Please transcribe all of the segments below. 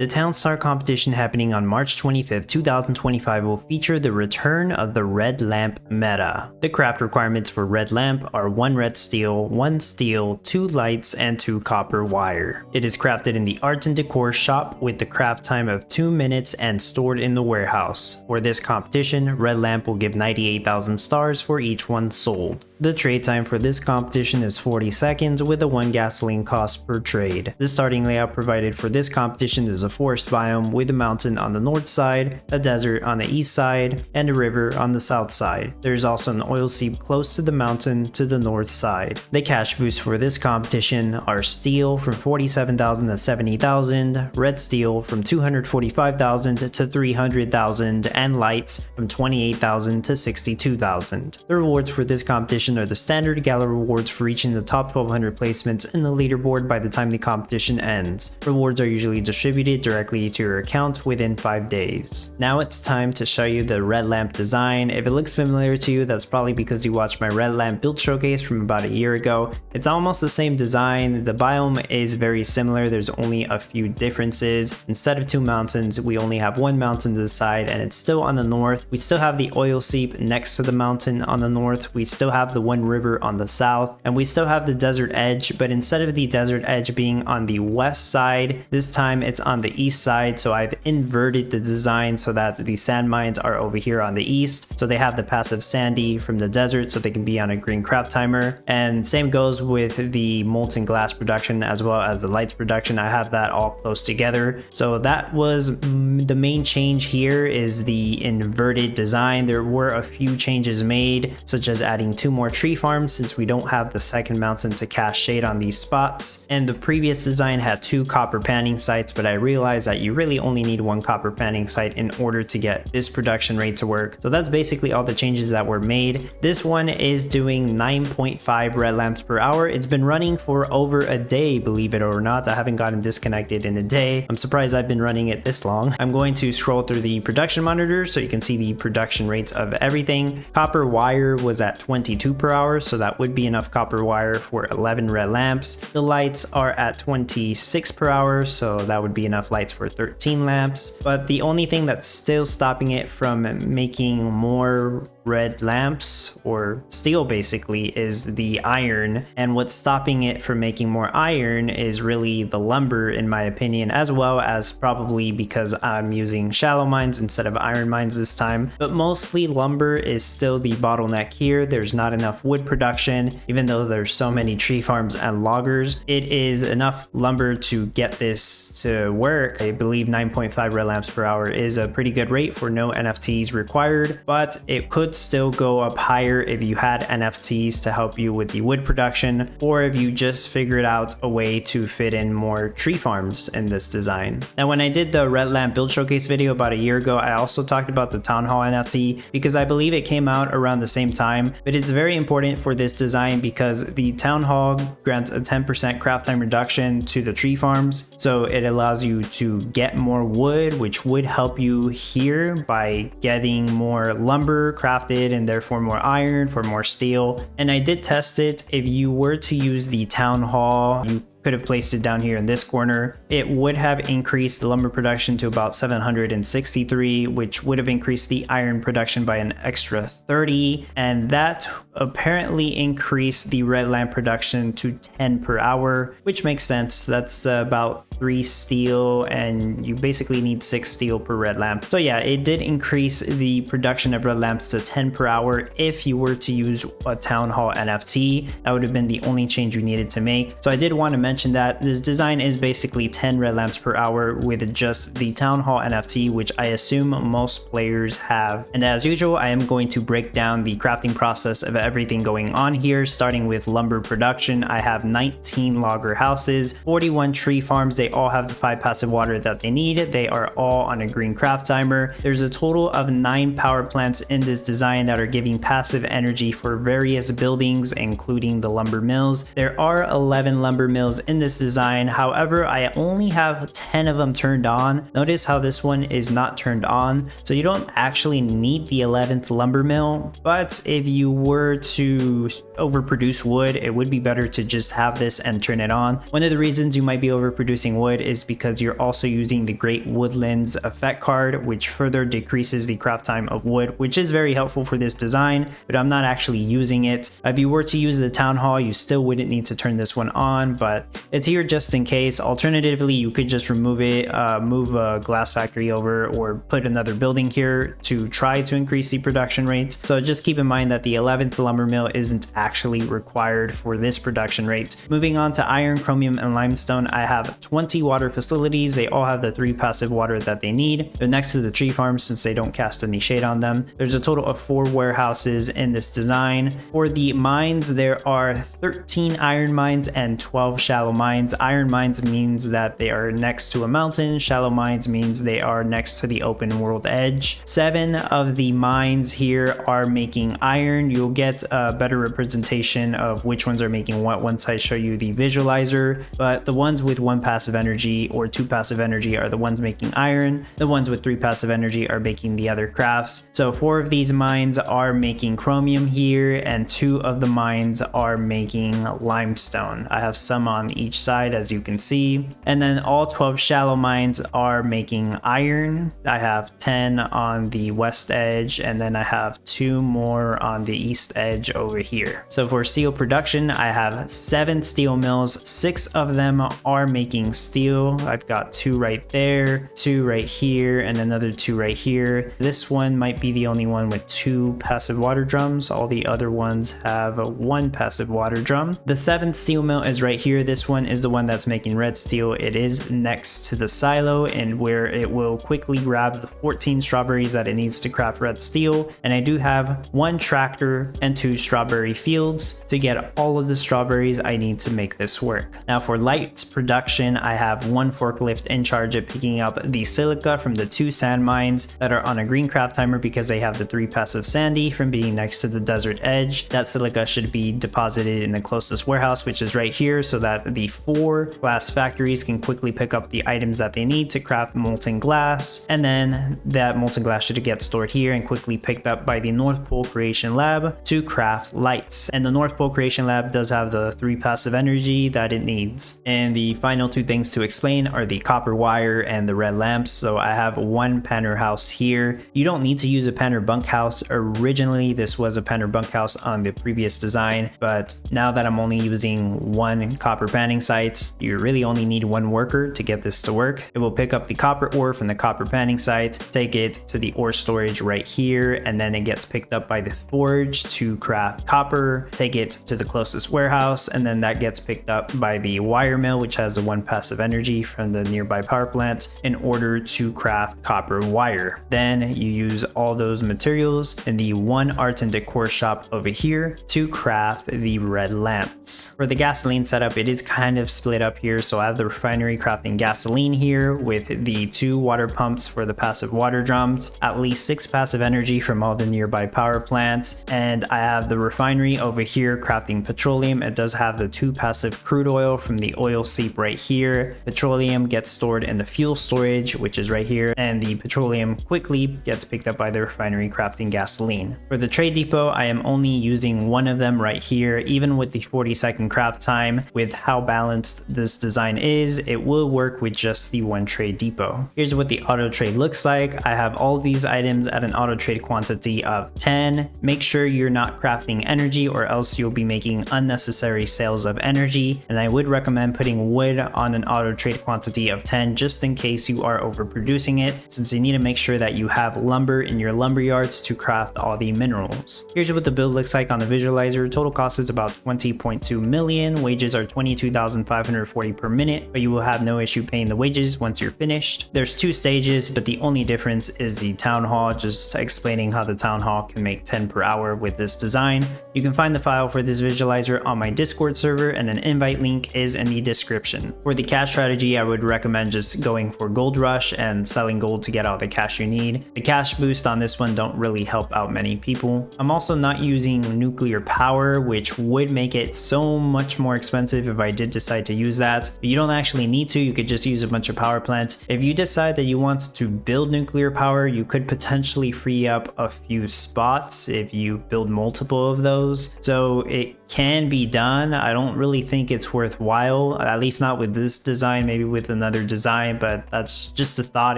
The Town Star competition happening on March 25th, 2025 will feature the return of the red lamp meta. The craft requirements for red lamp are 1 red steel, 1 steel, 2 lights, and 2 copper wire. It is crafted in the arts and decor shop with the craft time of 2 minutes and stored in the warehouse. For this competition, red lamp will give 98,000 stars for each one sold. The trade time for this competition is 40 seconds with a 1 gasoline cost per trade. The starting layout provided for this competition is a forest biome with a mountain on the north side, a desert on the east side, and a river on the south side. There is also an oil seep close to the mountain to the north side. The cash boosts for this competition are steel from 47,000 to 70,000, red steel from 245,000 to 300,000, and lights from 28,000 to 62,000. The rewards for this competition are the standard Gala rewards for reaching the top 1200 placements in the leaderboard by the time the competition ends. Rewards are usually distributed directly to your account within 5 days. Now it's time to show you the red lamp design. If it looks familiar to you, that's probably because you watched my red lamp build showcase from about a year ago. It's almost the same design. The biome is very similar. There's only a few differences. Instead of 2 mountains, we only have 1 mountain to the side, and it's still on the north. We still have the oil seep next to the mountain on the north. We still have the 1 river on the south, and we still have the desert edge, but instead of the desert edge being on the west side, this time it's on the east side. So I've inverted the design so that the sand mines are over here on the east, so they have the passive sandy from the desert so they can be on a green craft timer. And same goes with the molten glass production as well as the lights production. I have that all close together. So that was the main change here, is the inverted design. There were a few changes made, such as adding 2 more tree farms since we don't have the second mountain to cast shade on these spots. And the previous design had 2 copper panning sites, but I realized that you really only need 1 copper panning site in order to get this production rate to work. So that's basically all the changes that were made. This one is doing 9.5 red lamps per hour. It's been running for over a day, believe it or not. I haven't gotten disconnected in a day. I'm surprised I've been running it this long. I'm going to scroll through the production monitor so you can see the production rates of everything. Copper wire was at 22 per hour, so that would be enough copper wire for 11 red lamps. The lights are at 26 per hour, so that would be enough lights for 13 lamps. But the only thing that's still stopping it from making more red lamps, or steel basically, is the iron. And what's stopping it from making more iron is really the lumber, in my opinion, as well as probably because I'm using shallow mines instead of iron mines this time. But mostly lumber is still the bottleneck here. There's not enough wood production, even though there's so many tree farms and loggers. It is enough lumber to get this to work. I believe 9.5 red lamps per hour is a pretty good rate for no NFTs required, but it could still go up higher if you had NFTs to help you with the wood production, or if you just figured out a way to fit in more tree farms in this design. Now, when I did the red lamp build showcase video about a year ago, I also talked about the town hall NFT because I believe it came out around the same time, but it's very important for this design because the town hall grants a 10% craft time reduction to the tree farms. So it allows you to get more wood, which would help you here by getting more lumber crafted and therefore more iron for more steel. And I did test it. If you were to use the town hall, you could have placed it down here in this corner. It would have increased the lumber production to about 763, which would have increased the iron production by an extra 30, and that apparently increased the red lamp production to 10 per hour, which makes sense. That's about 3 steel, and you basically need 6 steel per red lamp. So yeah, it did increase the production of red lamps to 10 per hour. If you were to use a town hall NFT, that would have been the only change you needed to make. So I did want to mention that this design is basically 10 red lamps per hour with just the town hall NFT, which I assume most players have. And as usual, I am going to break down the crafting process of everything going on here, starting with lumber production. I have 19 logger houses, 41 tree farms. They all have the 5 passive water that they need. They are all on a green craft timer. There's a total of 9 power plants in this design that are giving passive energy for various buildings, including the lumber mills. There are 11 lumber mills in this design. However, I only have 10 of them turned on. Notice how this one is not turned on. So you don't actually need the 11th lumber mill, but if you were to overproduce wood, it would be better to just have this and turn it on. One of the reasons you might be overproducing increasing wood is because you're also using the Great Woodlands effect card, which further decreases the craft time of wood, which is very helpful for this design, but I'm not actually using it. If you were to use the Town Hall, you still wouldn't need to turn this one on, but it's here just in case. Alternatively, you could just remove it, move a glass factory over, or put another building here to try to increase the production rate. So just keep in mind that the 11th lumber mill isn't actually required for this production rate. Moving on to iron, chromium, and limestone, I have 20 water facilities. They all have the 3 passive water that they need. They're next to the tree farm since they don't cast any shade on them. There's a total of 4 warehouses in this design. For the mines, there are 13 iron mines and 12 shallow mines. Iron mines means that they are next to a mountain. Shallow mines means they are next to the open world edge. 7 of the mines here are making iron. You'll get a better representation of which ones are making what once I show you the visualizer, but the ones with 1 passive energy or 2 passive energy are the ones making iron. The ones with 3 passive energy are making the other crafts. So 4 of these mines are making chromium here, and 2 of the mines are making limestone. I have some on each side, as you can see. And then all 12 shallow mines are making iron. I have 10 on the west edge, and then I have 2 more on the east edge over here. So for steel production, I have 7 steel mills. 6 of them are making steel. I've got 2 right there, 2 right here, and another 2 right here. This one might be the only one with 2 passive water drums. All the other ones have 1 passive water drum. The 7th steel mill is right here. This one is the one that's making red steel. It is next to the silo, and where it will quickly grab the 14 strawberries that it needs to craft red steel. And I do have 1 tractor and 2 strawberry fields to get all of the strawberries I need to make this work. Now for light production, I have 1 forklift in charge of picking up the silica from the 2 sand mines that are on a green craft timer because they have the 3 passive sandy from being next to the desert edge. That silica should be deposited in the closest warehouse, which is right here, so that the 4 glass factories can quickly pick up the items that they need to craft molten glass, and then that molten glass should get stored here and quickly picked up by the North Pole Creation Lab to craft lights. And the North Pole Creation Lab does have the 3 passive energy that it needs. And the final 2 things to explain are the copper wire and the red lamps. So I have 1 panner house here. You don't need to use a panner bunkhouse. Originally this was a panner bunkhouse on the previous design, but now that I'm only using 1 copper panning site, you really only need 1 worker to get this to work. It will pick up the copper ore from the copper panning site, take it to the ore storage right here, and then it gets picked up by the forge to craft copper, take it to the closest warehouse, and then that gets picked up by the wire mill, which has the 1 passive energy from the nearby power plant, in order to craft copper wire. Then you use all those materials in the 1 art and decor shop over here to craft the red lamps. For the gasoline setup, it is kind of split up here. So I have the refinery crafting gasoline here with the 2 water pumps for the passive water drums, at least 6 passive energy from all the nearby power plants, and I have the refinery over here crafting petroleum. It does have the 2 passive crude oil from the oil seep right here. Petroleum gets stored in the fuel storage, which is right here, and the petroleum quickly gets picked up by the refinery crafting gasoline. For the trade depot, I am only using 1 of them right here. Even with the 40-second craft time, with how balanced this design is, it will work with just the 1 trade depot. Here's what the auto trade looks like. I have all these items at an auto trade quantity of 10. Make sure you're not crafting energy, or else you'll be making unnecessary sales of energy, and I would recommend putting wood on an auto trade quantity of 10 just in case you are overproducing it, since you need to make sure that you have lumber in your lumber yards to craft all the minerals. Here's what the build looks like on the visualizer. Total cost is about 20.2 million. Wages are 22,540 per minute, but you will have no issue paying the wages once you're finished. There's 2 stages, but the only difference is the town hall, just explaining how the town hall can make 10 per hour with this design. You can find the file for this visualizer on my Discord server, and an invite link is in the description. For the cash strategy, I would recommend just going for gold rush and selling gold to get all the cash you need. The cash boost on this one don't really help out many people. I'm also not using nuclear power, which would make it so much more expensive if I did decide to use that. But you don't actually need to. You could just use a bunch of power plants. If you decide that you want to build nuclear power, you could potentially free up a few spots if you build multiple of those. So it can be done. I don't really think it's worthwhile, at least not with this design maybe with another design, but that's just a thought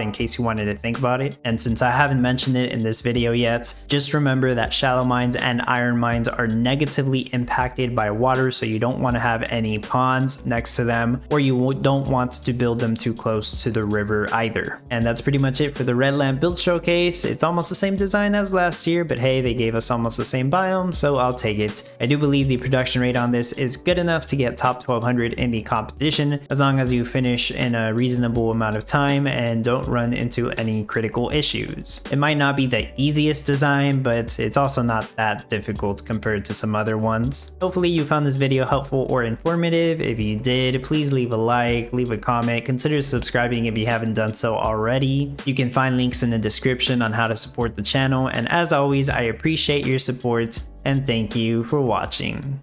in case you wanted to think about it. And since I haven't mentioned it in this video yet, just remember that shallow mines and iron mines are negatively impacted by water, so you don't want to have any ponds next to them, or you don't want to build them too close to the river either. And that's pretty much it for the red lamp build showcase. It's almost the same design as last year, but hey, they gave us almost the same biome, so I'll take it. I do believe the production rate on this is good enough to get top 1200 in the competition, as long as you finish in a reasonable amount of time and don't run into any critical issues. It might not be the easiest design, but it's also not that difficult compared to some other ones. Hopefully you found this video helpful or informative. If you did, please leave a like, leave a comment, consider subscribing if you haven't done so already. You can find links in the description on how to support the channel, and as always, I appreciate your support and thank you for watching.